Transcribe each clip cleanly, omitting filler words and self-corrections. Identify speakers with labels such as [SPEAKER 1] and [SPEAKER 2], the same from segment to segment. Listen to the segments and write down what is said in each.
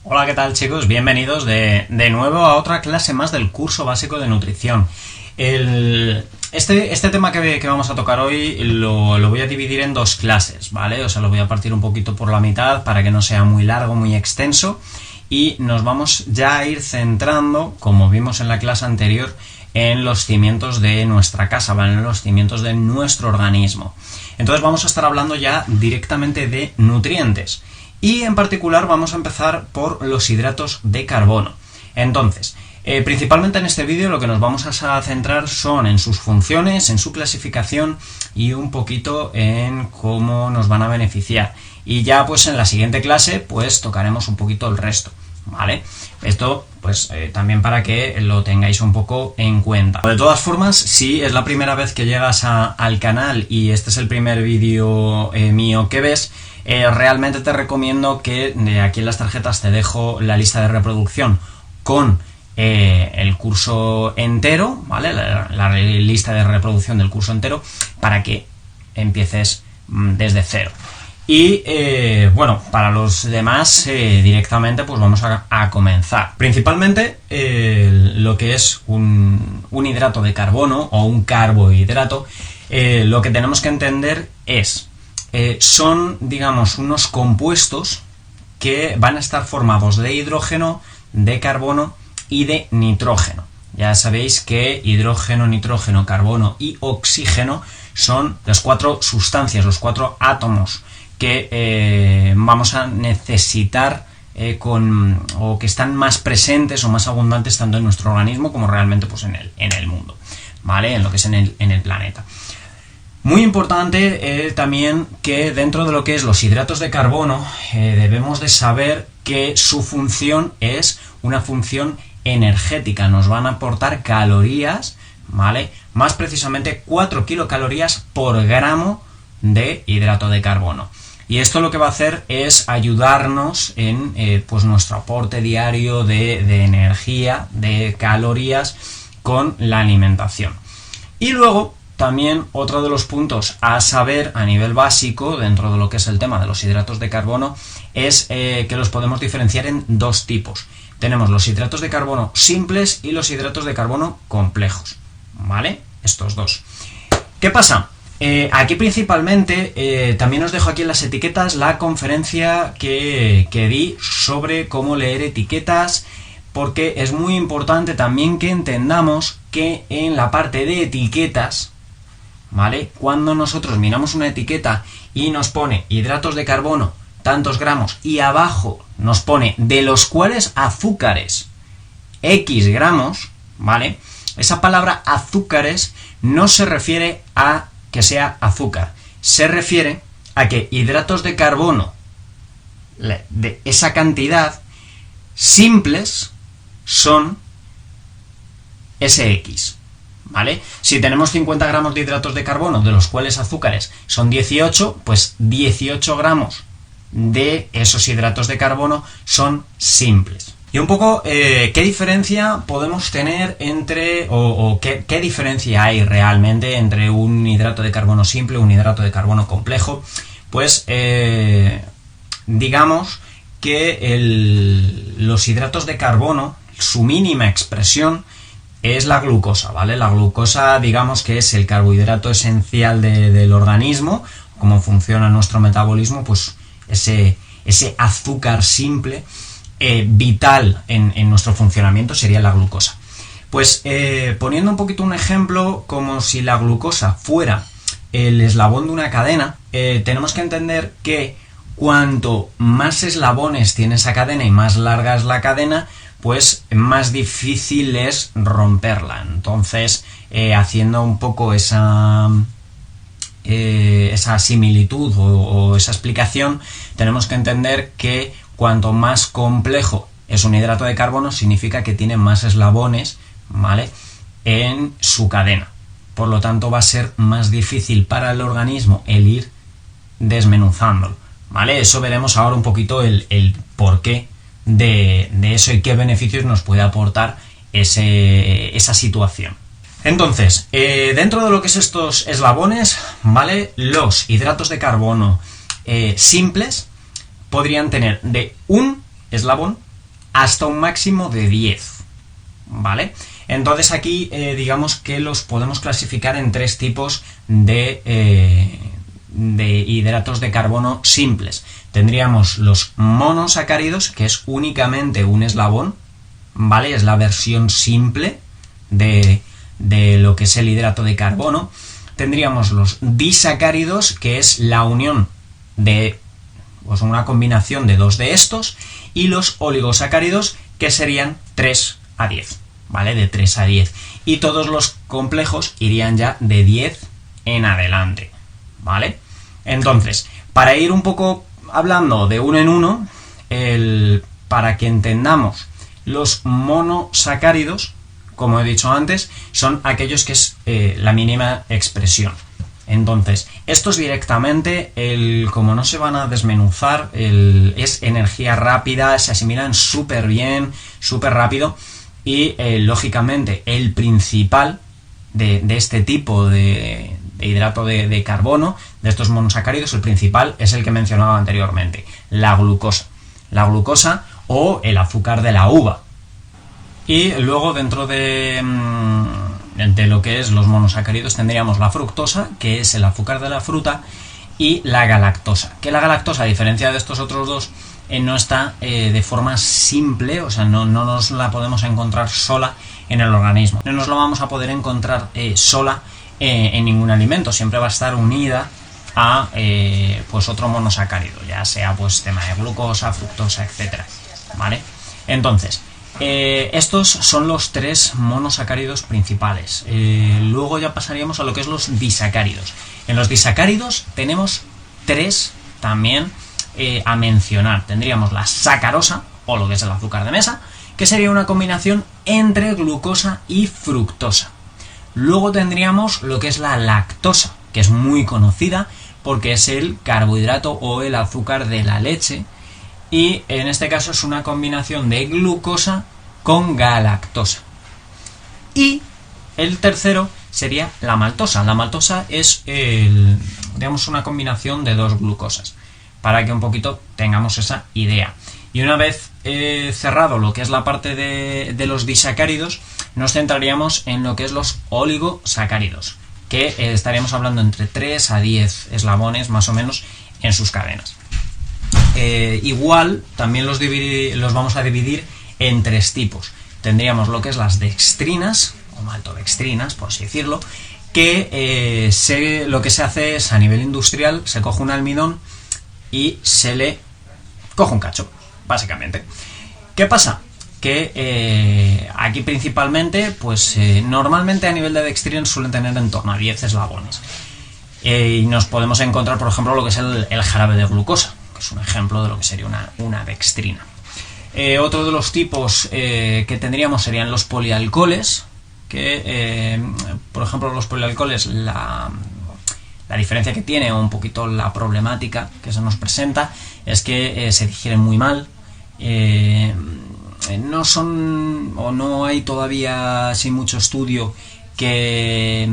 [SPEAKER 1] Hola, ¿qué tal, chicos? Bienvenidos de nuevo a otra clase más del curso básico de nutrición. Este tema que vamos a tocar hoy lo voy a dividir en dos clases, ¿vale? O sea, lo voy a partir un poquito por la mitad para que no sea muy largo, muy extenso, y nos vamos ya a ir centrando, como vimos en la clase anterior, en los cimientos de nuestra casa, ¿vale? En los cimientos de nuestro organismo. Entonces vamos a estar hablando ya directamente de nutrientes. Y en particular vamos a empezar por los hidratos de carbono. Entonces, principalmente en este vídeo lo que nos vamos a centrar son en sus funciones, en su clasificación y un poquito en cómo nos van a beneficiar. Y ya pues en la siguiente clase pues tocaremos un poquito el resto, ¿vale? Esto pues también para que lo tengáis un poco en cuenta. De todas formas, si es la primera vez que llegas al canal y este es el primer vídeo mío que ves, realmente te recomiendo que aquí en las tarjetas te dejo la lista de reproducción con el curso entero, ¿vale? La lista de reproducción del curso entero para que empieces desde cero. Y bueno, para los demás directamente pues vamos a comenzar. Principalmente lo que es un hidrato de carbono o un carbohidrato, lo que tenemos que entender es son, digamos, unos compuestos que van a estar formados de hidrógeno, de carbono y de nitrógeno. Ya sabéis que hidrógeno, nitrógeno, carbono y oxígeno son las cuatro sustancias, los cuatro átomos que vamos a necesitar o que están más presentes o más abundantes tanto en nuestro organismo como realmente pues en el mundo, ¿vale? En lo que es en el planeta. Muy importante también que dentro de lo que es los hidratos de carbono debemos de saber que su función es una función energética. Nos van a aportar calorías, ¿vale? Más precisamente 4 kilocalorías por gramo de hidrato de carbono. Y esto lo que va a hacer es ayudarnos en pues nuestro aporte diario de energía, de calorías con la alimentación. Y luego también otro de los puntos a saber a nivel básico dentro de lo que es el tema de los hidratos de carbono es que los podemos diferenciar en dos tipos. Tenemos los hidratos de carbono simples y los hidratos de carbono complejos, ¿vale? Estos dos. ¿Qué pasa? Aquí principalmente también os dejo aquí en las etiquetas la conferencia que di sobre cómo leer etiquetas, porque es muy importante también que entendamos que en la parte de etiquetas, ¿vale? Cuando nosotros miramos una etiqueta y nos pone hidratos de carbono, tantos gramos, y abajo nos pone de los cuales azúcares, X gramos, ¿vale? Esa palabra azúcares no se refiere a que sea azúcar, se refiere a que hidratos de carbono de esa cantidad simples son SX, ¿vale? Si tenemos 50 gramos de hidratos de carbono, de los cuales azúcares son 18, pues 18 gramos de esos hidratos de carbono son simples. Y un poco, ¿qué diferencia podemos tener entre, o qué diferencia hay realmente entre un hidrato de carbono simple y un hidrato de carbono complejo? Pues, digamos que los hidratos de carbono, su mínima expresión es la glucosa, ¿vale? La glucosa, digamos que es el carbohidrato esencial del organismo, cómo funciona nuestro metabolismo, pues ese azúcar simple vital en nuestro funcionamiento sería la glucosa. Pues poniendo un poquito un ejemplo, como si la glucosa fuera el eslabón de una cadena, tenemos que entender que cuanto más eslabones tiene esa cadena y más larga es la cadena, pues más difícil es romperla. Entonces, haciendo un poco esa similitud o esa explicación, tenemos que entender que cuanto más complejo es un hidrato de carbono, significa que tiene más eslabones, ¿vale?, en su cadena. Por lo tanto, va a ser más difícil para el organismo el ir desmenuzándolo, ¿vale? Eso veremos ahora un poquito el porqué de eso y qué beneficios nos puede aportar esa situación. Entonces, dentro de lo que es estos eslabones, ¿vale?, los hidratos de carbono simples podrían tener de un eslabón hasta un máximo de 10, ¿vale? Entonces aquí digamos que los podemos clasificar en 3 tipos de hidratos de carbono simples. Tendríamos los monosacáridos, que es únicamente un eslabón, ¿vale? Es la versión simple de lo que es el hidrato de carbono. Tendríamos los disacáridos, que es la unión de, pues, una combinación de 2 de estos, y los oligosacáridos, que serían 3 a 10, ¿vale? De 3 a 10. Y todos los complejos irían ya de 10 en adelante, ¿vale? Entonces, para ir un poco hablando de uno en uno, para que entendamos, los monosacáridos, como he dicho antes, son aquellos que es la mínima expresión. Entonces, estos directamente, como no se van a desmenuzar, es energía rápida, se asimilan súper bien, súper rápido, y lógicamente el principal de este tipo de hidrato de carbono, de estos monosacáridos, el principal es el que mencionaba anteriormente, la glucosa. La glucosa o el azúcar de la uva. Y luego dentro de lo que es los monosacáridos tendríamos la fructosa, que es el azúcar de la fruta, y la galactosa. Que la galactosa, a diferencia de estos otros dos, no está de forma simple, o sea, no nos la podemos encontrar sola en el organismo. No nos la vamos a poder encontrar sola en ningún alimento, siempre va a estar unida a pues otro monosacárido, ya sea pues tema de glucosa, fructosa, etcétera, ¿vale? Entonces, estos son los 3 monosacáridos principales. Luego ya pasaríamos a lo que es los disacáridos. En los disacáridos tenemos 3 también a mencionar. Tendríamos la sacarosa, o lo que es el azúcar de mesa, que sería una combinación entre glucosa y fructosa. Luego tendríamos lo que es la lactosa, que es muy conocida porque es el carbohidrato o el azúcar de la leche, y en este caso es una combinación de glucosa con galactosa. Y el tercero sería la maltosa. La maltosa es digamos una combinación de 2 glucosas, para que un poquito tengamos esa idea. Y una vez cerrado lo que es la parte de los disacáridos, nos centraríamos en lo que es los oligosacáridos, que estaríamos hablando entre 3 a 10 eslabones más o menos en sus cadenas. Igual también los vamos a dividir en 3 tipos. Tendríamos lo que es las dextrinas, o maltodextrinas, por así decirlo, que lo que se hace es, a nivel industrial, se coge un almidón y se le coge un cacho, básicamente. ¿Qué pasa? Que aquí principalmente, pues normalmente a nivel de dextrina suelen tener en torno a 10 eslabones. Y nos podemos encontrar, por ejemplo, lo que es el jarabe de glucosa, que es un ejemplo de lo que sería una dextrina. Otro de los tipos que tendríamos serían los polialcoholes, que, por ejemplo, los polialcoholes, la diferencia que tiene, o un poquito la problemática que se nos presenta, es que se digieren muy mal. No son, o no hay todavía así mucho estudio que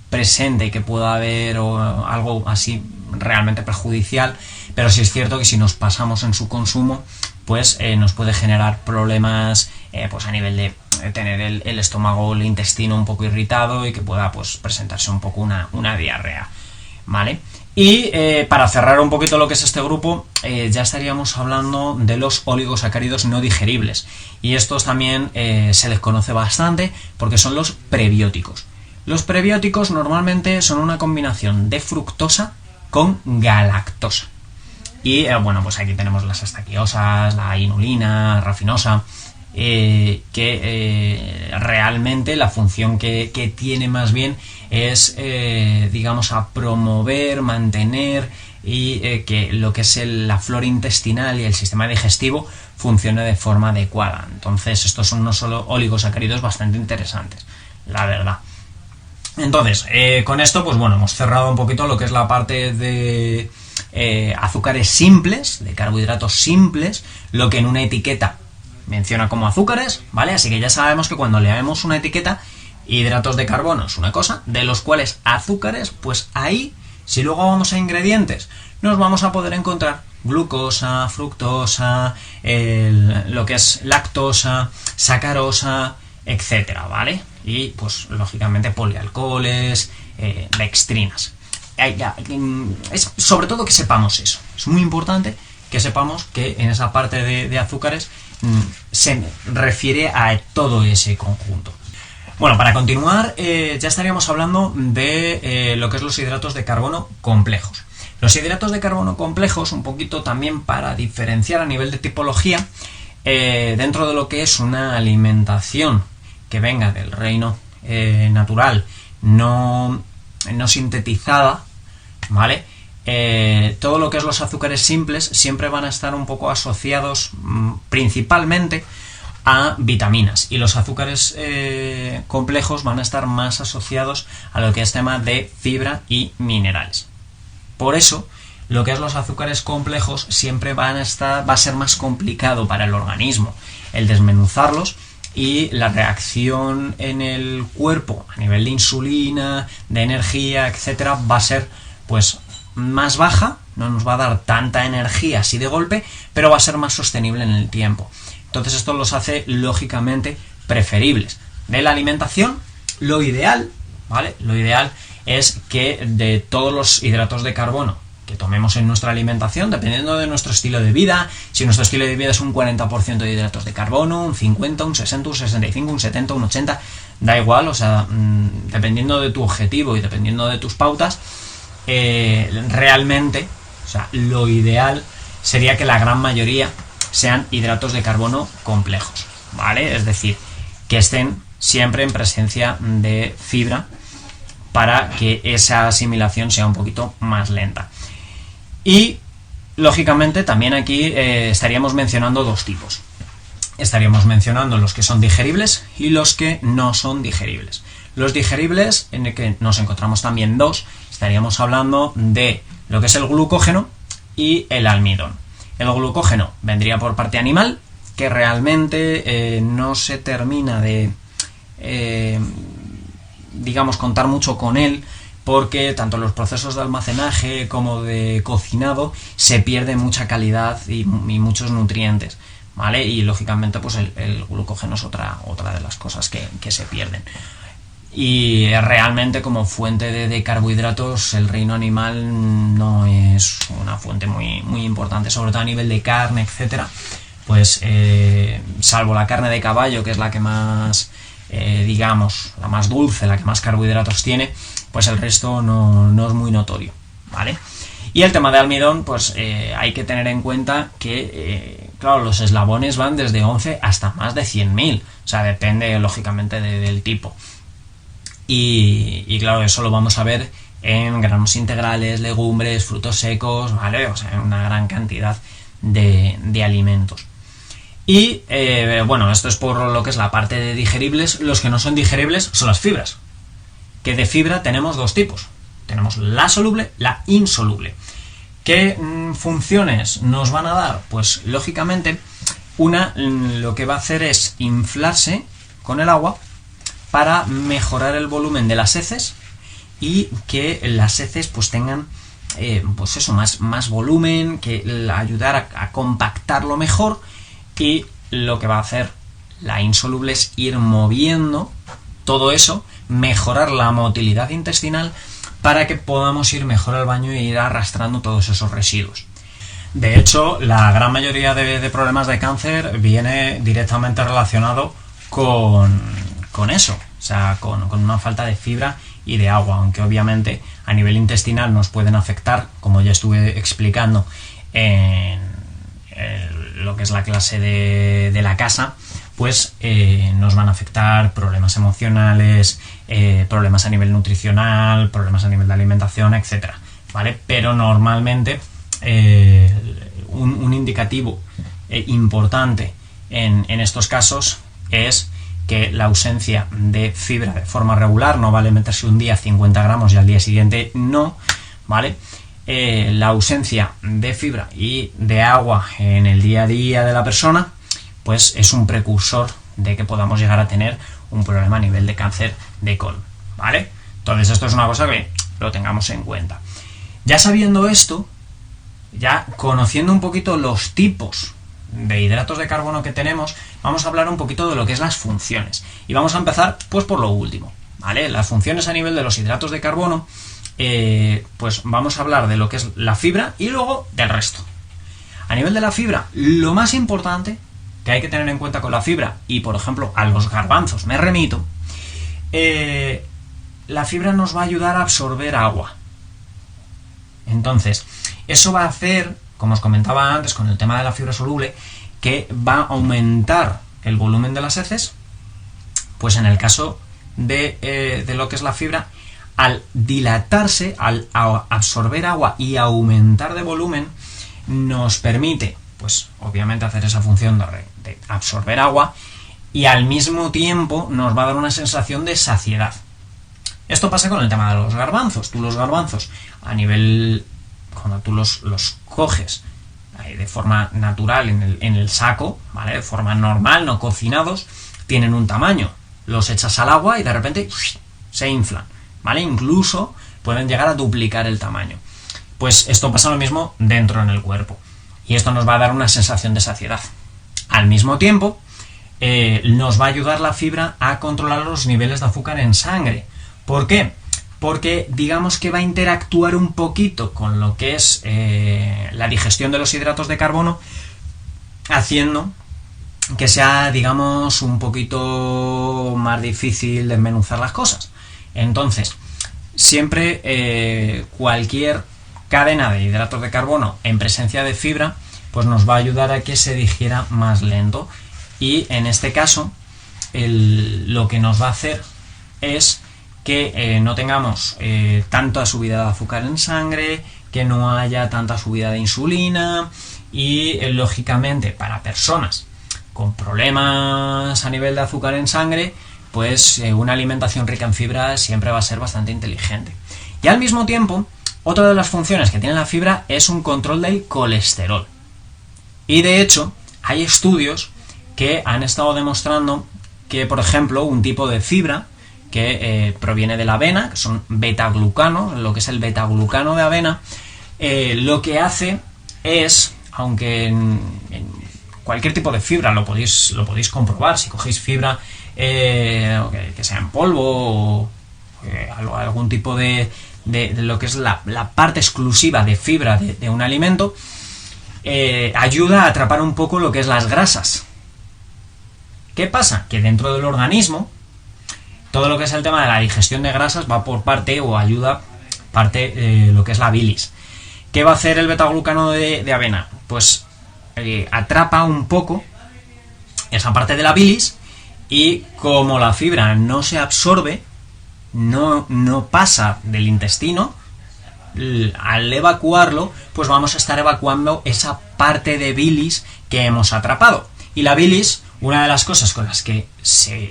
[SPEAKER 1] presente que pueda haber algo así realmente perjudicial, pero sí es cierto que si nos pasamos en su consumo, pues nos puede generar problemas pues a nivel de tener el estómago o el intestino un poco irritado, y que pueda pues presentarse un poco una diarrea, ¿vale? Y para cerrar un poquito lo que es este grupo, ya estaríamos hablando de los oligosacáridos no digeribles, y estos también se les conoce bastante porque son los prebióticos. Los prebióticos normalmente son una combinación de fructosa con galactosa. Y bueno, pues aquí tenemos las astaquiosas, la inulina, rafinosa, que realmente la función que tiene más bien es, digamos, a promover, mantener y que lo que es la flora intestinal y el sistema digestivo funcione de forma adecuada. Entonces estos son unos oligosacáridos bastante interesantes, la verdad. Entonces, con esto, pues bueno, hemos cerrado un poquito lo que es la parte de azúcares simples, de carbohidratos simples, lo que en una etiqueta menciona como azúcares, ¿vale? Así que ya sabemos que cuando leemos una etiqueta, hidratos de carbono es una cosa, de los cuales azúcares, pues ahí, si luego vamos a ingredientes, nos vamos a poder encontrar glucosa, fructosa, lo que es lactosa, sacarosa, etcétera, ¿vale? Y pues lógicamente polialcoholes, dextrinas. Es sobre todo que sepamos eso. Es muy importante que sepamos que en esa parte de azúcares se refiere a todo ese conjunto. Bueno, para continuar, ya estaríamos hablando de lo que es los hidratos de carbono complejos. Los hidratos de carbono complejos, un poquito también para diferenciar a nivel de tipología, dentro de lo que es una alimentación que venga del reino natural, no sintetizada, ¿vale? Todo lo que es los azúcares simples siempre van a estar un poco asociados principalmente a vitaminas, y los azúcares complejos van a estar más asociados a lo que es tema de fibra y minerales. Por eso, lo que es los azúcares complejos siempre va a ser más complicado para el organismo el desmenuzarlos, y la reacción en el cuerpo a nivel de insulina, de energía, etcétera, va a ser pues más baja, no nos va a dar tanta energía así de golpe, pero va a ser más sostenible en el tiempo. Entonces esto los hace lógicamente preferibles. De la alimentación, lo ideal, ¿vale? Lo ideal es que de todos los hidratos de carbono que tomemos en nuestra alimentación, dependiendo de nuestro estilo de vida, si nuestro estilo de vida es un 40% de hidratos de carbono, un 50, un 60, un 65, un 70, un 80, da igual, o sea, dependiendo de tu objetivo y dependiendo de tus pautas, realmente, o sea, lo ideal sería que la gran mayoría sean hidratos de carbono complejos, ¿vale? Es decir, que estén siempre en presencia de fibra para que esa asimilación sea un poquito más lenta. Y, lógicamente, también aquí estaríamos mencionando dos tipos. Estaríamos mencionando los que son digeribles y los que no son digeribles. Los digeribles, en el que nos encontramos también dos, estaríamos hablando de lo que es el glucógeno y el almidón. El glucógeno vendría por parte animal, que realmente no se termina de, digamos, contar mucho con él, porque tanto los procesos de almacenaje como de cocinado se pierde mucha calidad y muchos nutrientes, ¿vale? Y lógicamente pues el glucógeno es otra de las cosas que se pierden. Y realmente como fuente de carbohidratos el reino animal no es una fuente muy, muy importante, sobre todo a nivel de carne, etcétera. Pues salvo la carne de caballo, que es la que más, digamos, la más dulce, la que más carbohidratos tiene, pues el resto no es muy notorio, ¿vale? Y el tema de almidón, pues hay que tener en cuenta que, claro, los eslabones van desde 11 hasta más de 100.000, o sea, depende lógicamente del tipo. Y claro, eso lo vamos a ver en granos integrales, legumbres, frutos secos, ¿vale? O sea, en una gran cantidad de alimentos. Y, bueno, esto es por lo que es la parte de digeribles. Los que no son digeribles son las fibras. Que de fibra tenemos dos tipos. Tenemos la soluble, la insoluble. ¿Qué funciones nos van a dar? Pues, lógicamente, una lo que va a hacer es inflarse con el agua para mejorar el volumen de las heces y que las heces pues tengan pues eso, más volumen, que ayudar a compactarlo mejor, y lo que va a hacer la insoluble es ir moviendo todo eso, mejorar la motilidad intestinal para que podamos ir mejor al baño e ir arrastrando todos esos residuos. De hecho, la gran mayoría de problemas de cáncer viene directamente relacionado con eso, o sea, con una falta de fibra y de agua, aunque obviamente a nivel intestinal nos pueden afectar, como ya estuve explicando en lo que es la clase de la casa, pues nos van a afectar problemas emocionales, problemas a nivel nutricional, problemas a nivel de alimentación, etcétera, ¿vale? Pero normalmente un indicativo importante en estos casos es que la ausencia de fibra de forma regular, no vale meterse un día 50 gramos y al día siguiente no, ¿vale? La ausencia de fibra y de agua en el día a día de la persona, pues es un precursor de que podamos llegar a tener un problema a nivel de cáncer de colon, ¿vale? Entonces esto es una cosa que lo tengamos en cuenta. Ya sabiendo esto, ya conociendo un poquito los tipos de hidratos de carbono que tenemos, vamos a hablar un poquito de lo que es las funciones. Y vamos a empezar pues por lo último, ¿vale? Las funciones a nivel de los hidratos de carbono, pues vamos a hablar de lo que es la fibra y luego del resto. A nivel de la fibra, lo más importante que hay que tener en cuenta con la fibra, y por ejemplo a los garbanzos me remito, la fibra nos va a ayudar a absorber agua. Entonces, eso va a hacer, como os comentaba antes con el tema de la fibra soluble, que va a aumentar el volumen de las heces. Pues en el caso de lo que es la fibra, al dilatarse, al absorber agua y aumentar de volumen, nos permite, pues obviamente, hacer esa función de absorber agua, y al mismo tiempo nos va a dar una sensación de saciedad. Esto pasa con el tema de los garbanzos. Tú los garbanzos, a nivel, cuando tú los coges de forma natural en el saco, ¿vale? De forma normal, no cocinados, tienen un tamaño. Los echas al agua y de repente se inflan, ¿vale? Incluso pueden llegar a duplicar el tamaño. Pues esto pasa lo mismo dentro en el cuerpo. Y esto nos va a dar una sensación de saciedad. Al mismo tiempo, nos va a ayudar la fibra a controlar los niveles de azúcar en sangre. ¿Por qué? Porque digamos que va a interactuar un poquito con lo que es la digestión de los hidratos de carbono, haciendo que sea, digamos, un poquito más difícil desmenuzar las cosas. Entonces, siempre cualquier cadena de hidratos de carbono en presencia de fibra, pues nos va a ayudar a que se digiera más lento. Y en este caso, lo que nos va a hacer es que no tengamos tanta subida de azúcar en sangre, que no haya tanta subida de insulina, y lógicamente para personas con problemas a nivel de azúcar en sangre, pues una alimentación rica en fibra siempre va a ser bastante inteligente. Y al mismo tiempo, otra de las funciones que tiene la fibra es un control del colesterol. Y de hecho, hay estudios que han estado demostrando que, por ejemplo, un tipo de fibra que proviene de la avena, que son betaglucano, lo que es el betaglucano de avena, lo que hace es, aunque en cualquier tipo de fibra lo podéis comprobar, si cogéis fibra que sea en polvo o algún tipo de lo que es la parte exclusiva de fibra de un alimento, ayuda a atrapar un poco lo que es las grasas. ¿Qué pasa? Que dentro del organismo, todo lo que es el tema de la digestión de grasas va por parte, o ayuda parte, lo que es la bilis. ¿Qué va a hacer el betaglucano de avena? Pues atrapa un poco esa parte de la bilis, y como la fibra no se absorbe, no pasa del intestino, al evacuarlo, pues vamos a estar evacuando esa parte de bilis que hemos atrapado. Y la bilis, una de las cosas con las que se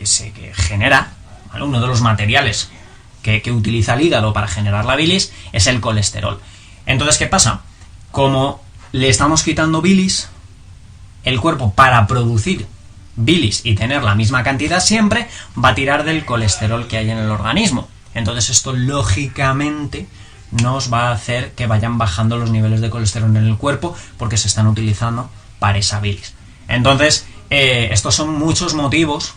[SPEAKER 1] genera, ¿vale? Uno de los materiales que utiliza el hígado para generar la bilis es el colesterol. Entonces, ¿qué pasa? Como le estamos quitando bilis, el cuerpo, para producir bilis y tener la misma cantidad siempre, va a tirar del colesterol que hay en el organismo. Entonces esto lógicamente nos va a hacer que vayan bajando los niveles de colesterol en el cuerpo, porque se están utilizando para esa bilis. Entonces estos son muchos motivos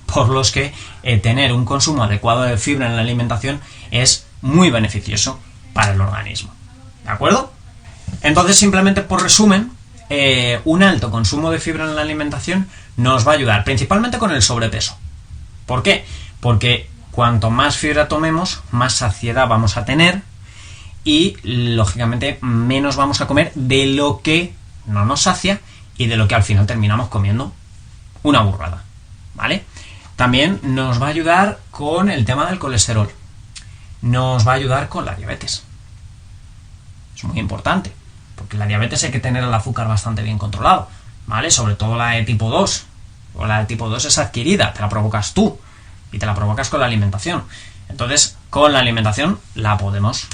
[SPEAKER 1] por los que tener un consumo adecuado de fibra en la alimentación es muy beneficioso para el organismo. ¿De acuerdo? Entonces, simplemente por resumen, un alto consumo de fibra en la alimentación nos va a ayudar principalmente con el sobrepeso. ¿Por qué? Porque cuanto más fibra tomemos, más saciedad vamos a tener, y lógicamente menos vamos a comer de lo que no nos sacia y de lo que al final terminamos comiendo una burrada, ¿vale? También nos va a ayudar con el tema del colesterol. Nos va a ayudar con la diabetes. Es muy importante, porque la diabetes hay que tener el azúcar bastante bien controlado, ¿vale? Sobre todo la de tipo 2. O la de tipo 2 es adquirida, te la provocas tú, y te la provocas con la alimentación. Entonces, con la alimentación la podemos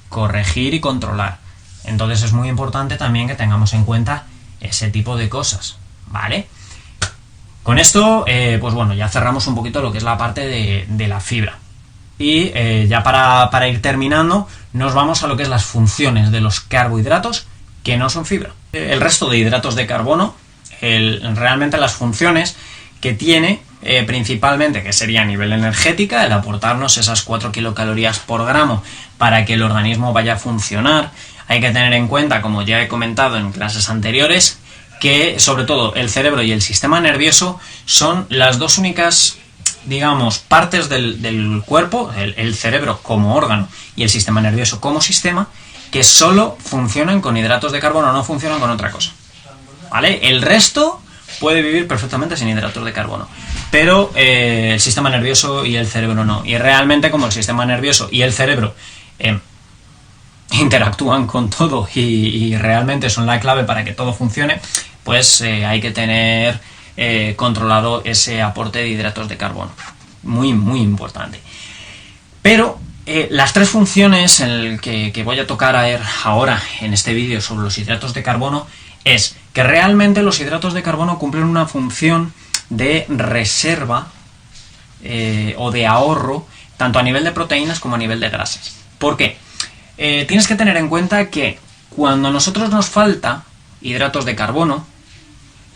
[SPEAKER 1] corregir y controlar. Entonces es muy importante también que tengamos en cuenta ese tipo de cosas, ¿vale? Con esto, pues bueno, ya cerramos un poquito lo que es la parte de la fibra. Y ya para ir terminando, nos vamos a lo que es las funciones de los carbohidratos que no son fibra. El resto de hidratos de carbono, realmente las funciones que tiene, principalmente, que sería a nivel energética, el aportarnos esas 4 kilocalorías por gramo para que el organismo vaya a funcionar. Hay que tener en cuenta, como ya he comentado en clases anteriores, que sobre todo el cerebro y el sistema nervioso son las dos únicas, digamos, partes del cuerpo, el cerebro como órgano y el sistema nervioso como sistema, que solo funcionan con hidratos de carbono, no funcionan con otra cosa, ¿vale? El resto puede vivir perfectamente sin hidratos de carbono, pero el sistema nervioso y el cerebro no. Y realmente, como el sistema nervioso y el cerebro interactúan con todo y realmente son la clave para que todo funcione, pues hay que tener controlado ese aporte de hidratos de carbono. Muy, muy importante. Pero las tres funciones que voy a tocar ahora en este vídeo sobre los hidratos de carbono es que realmente los hidratos de carbono cumplen una función de reserva o de ahorro, tanto a nivel de proteínas como a nivel de grasas. ¿Por qué? Tienes que tener en cuenta que cuando a nosotros nos falta hidratos de carbono,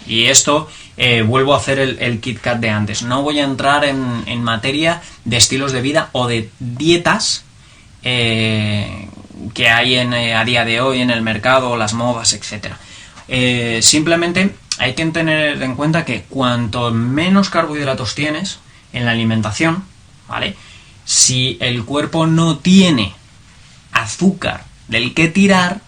[SPEAKER 1] y esto vuelvo a hacer el KitKat de antes, no voy a entrar en materia de estilos de vida o de dietas que hay a día de hoy en el mercado, las modas, etc. Simplemente hay que tener en cuenta que cuanto menos carbohidratos tienes en la alimentación, ¿vale? Si el cuerpo no tiene azúcar del que tirar,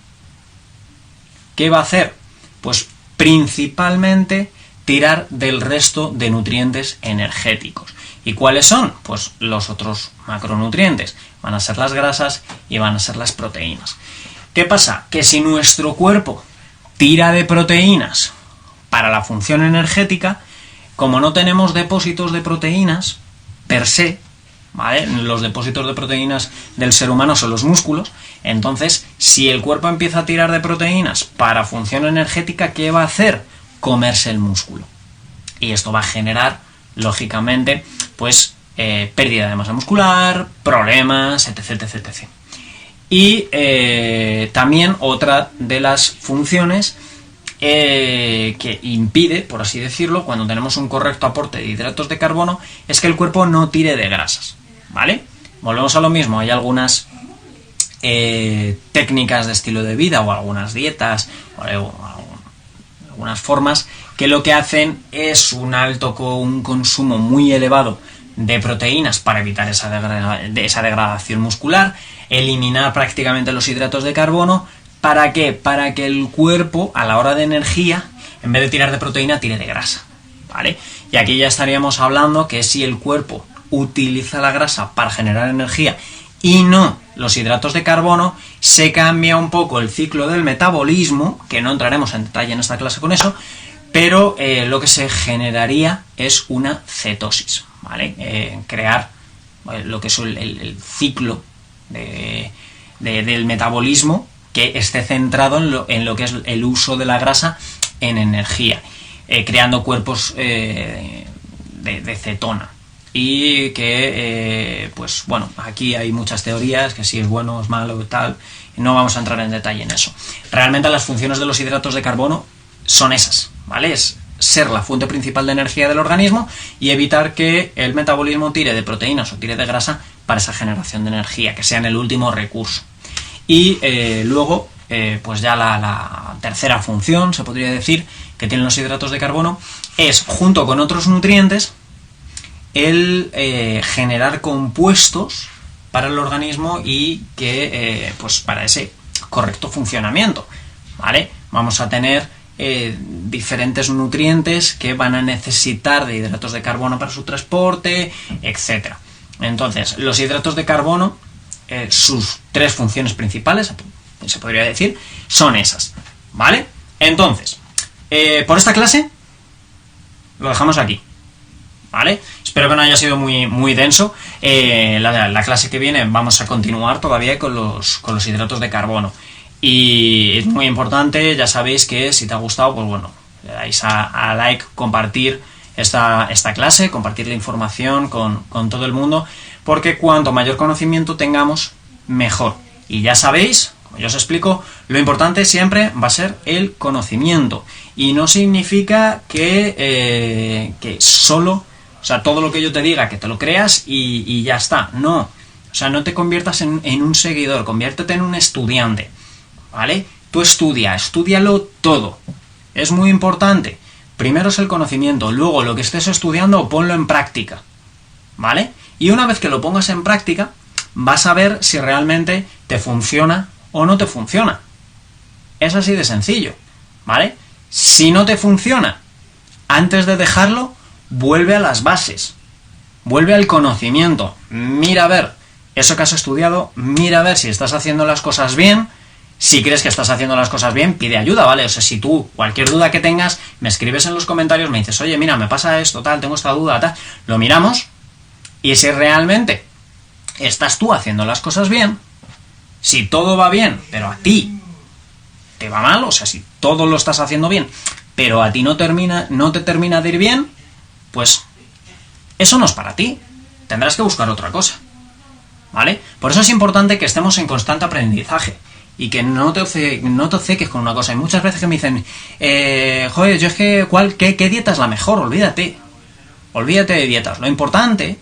[SPEAKER 1] ¿qué va a hacer? Pues principalmente tirar del resto de nutrientes energéticos. ¿Y cuáles son? Pues los otros macronutrientes. Van a ser las grasas y van a ser las proteínas. ¿Qué pasa? Que si nuestro cuerpo tira de proteínas para la función energética, como no tenemos depósitos de proteínas per se, ¿vale? Los depósitos de proteínas del ser humano son los músculos. Entonces, si el cuerpo empieza a tirar de proteínas para función energética, ¿qué va a hacer? Comerse el músculo. Y esto va a generar, lógicamente, pues pérdida de masa muscular, problemas, etc, etc, etc. Y también otra de las funciones que impide, por así decirlo, cuando tenemos un correcto aporte de hidratos de carbono, es que el cuerpo no tire de grasas, ¿vale? Volvemos a lo mismo, hay algunas técnicas de estilo de vida o algunas dietas o algunas formas que lo que hacen es un consumo muy elevado de proteínas para evitar esa degradación muscular, eliminar prácticamente los hidratos de carbono. ¿Para qué? Para que el cuerpo, a la hora de energía, en vez de tirar de proteína, tire de grasa, ¿vale? Y aquí ya estaríamos hablando que si el cuerpo utiliza la grasa para generar energía y no los hidratos de carbono, se cambia un poco el ciclo del metabolismo, que no entraremos en detalle en esta clase con eso, pero lo que se generaría es una cetosis, ¿vale? Crear lo que es el ciclo del metabolismo que esté centrado en lo que es el uso de la grasa en energía, creando cuerpos de cetona. Y que, pues bueno, aquí hay muchas teorías, que si es bueno o es malo y tal, no vamos a entrar en detalle en eso. Realmente las funciones de los hidratos de carbono son esas, ¿vale? Es ser la fuente principal de energía del organismo y evitar que el metabolismo tire de proteínas o tire de grasa para esa generación de energía, que sean el último recurso. Y luego, pues ya la tercera función, se podría decir, que tienen los hidratos de carbono, es, junto con otros nutrientes, el generar compuestos para el organismo y que, pues para ese correcto funcionamiento, ¿vale? Vamos a tener diferentes nutrientes que van a necesitar de hidratos de carbono para su transporte, etc. Entonces, los hidratos de carbono, sus tres funciones principales, se podría decir, son esas, ¿vale? Entonces, por esta clase lo dejamos aquí, ¿vale? Espero que no haya sido muy, muy denso. La clase que viene vamos a continuar todavía con los hidratos de carbono. Y es muy importante, ya sabéis que si te ha gustado, pues bueno, le dais a like, compartir esta clase, compartir la información con todo el mundo, porque cuanto mayor conocimiento tengamos, mejor. Y ya sabéis, Como yo os explico, lo importante siempre va a ser el conocimiento. Y no significa que solo, o sea, todo lo que yo te diga, que te lo creas y ya está. No. O sea, no te conviertas en un seguidor, conviértete en un estudiante. ¿Vale? Tú estúdialo todo. Es muy importante. Primero es el conocimiento, luego lo que estés estudiando ponlo en práctica. ¿Vale? Y una vez que lo pongas en práctica, vas a ver si realmente te funciona o no te funciona. Es así de sencillo, ¿vale? Si no te funciona, antes de dejarlo, vuelve a las bases. Vuelve al conocimiento. Mira a ver eso que has estudiado, mira a ver si estás haciendo las cosas bien. Si crees que estás haciendo las cosas bien, pide ayuda, ¿vale? O sea, si tú, cualquier duda que tengas, me escribes en los comentarios, me dices, oye, mira, me pasa esto, tal, tengo esta duda, tal. Lo miramos. Y si realmente estás tú haciendo las cosas bien, si todo va bien, pero a ti te va mal, o sea, si todo lo estás haciendo bien, pero a ti no te termina de ir bien, pues eso no es para ti. Tendrás que buscar otra cosa, ¿vale? Por eso es importante que estemos en constante aprendizaje y que no te obceques con una cosa. Hay muchas veces que me dicen, joder, yo es que, ¿qué dieta es la mejor? Olvídate de dietas. Lo importante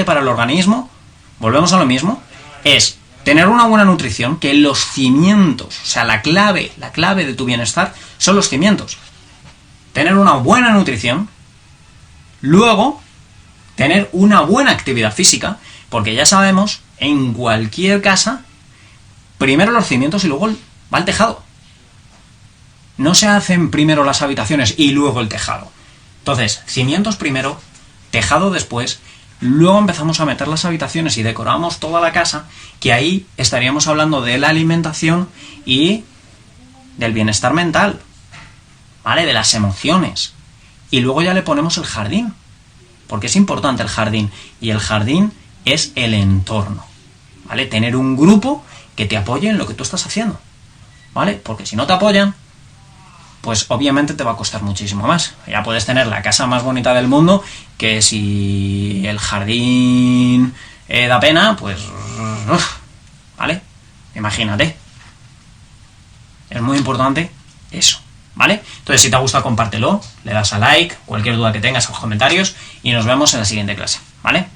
[SPEAKER 1] para el organismo, volvemos a lo mismo, es tener una buena nutrición, que los cimientos, o sea, la clave de tu bienestar son los cimientos. Tener una buena nutrición, luego tener una buena actividad física, porque ya sabemos, en cualquier casa, primero los cimientos y luego va el tejado. No se hacen primero las habitaciones y luego el tejado. Entonces, cimientos primero, tejado después. Luego empezamos a meter las habitaciones y decoramos toda la casa, que ahí estaríamos hablando de la alimentación y del bienestar mental, ¿vale? De las emociones. Y luego ya le ponemos el jardín, porque es importante el jardín. Y el jardín es el entorno, ¿vale? Tener un grupo que te apoye en lo que tú estás haciendo, ¿vale? Porque si no te apoyan, pues obviamente te va a costar muchísimo más. Ya puedes tener la casa más bonita del mundo, que si el jardín da pena, pues... ¿vale? Imagínate. Es muy importante eso, ¿vale? Entonces, si te gusta, compártelo, le das a like, cualquier duda que tengas en los comentarios, y nos vemos en la siguiente clase, ¿vale?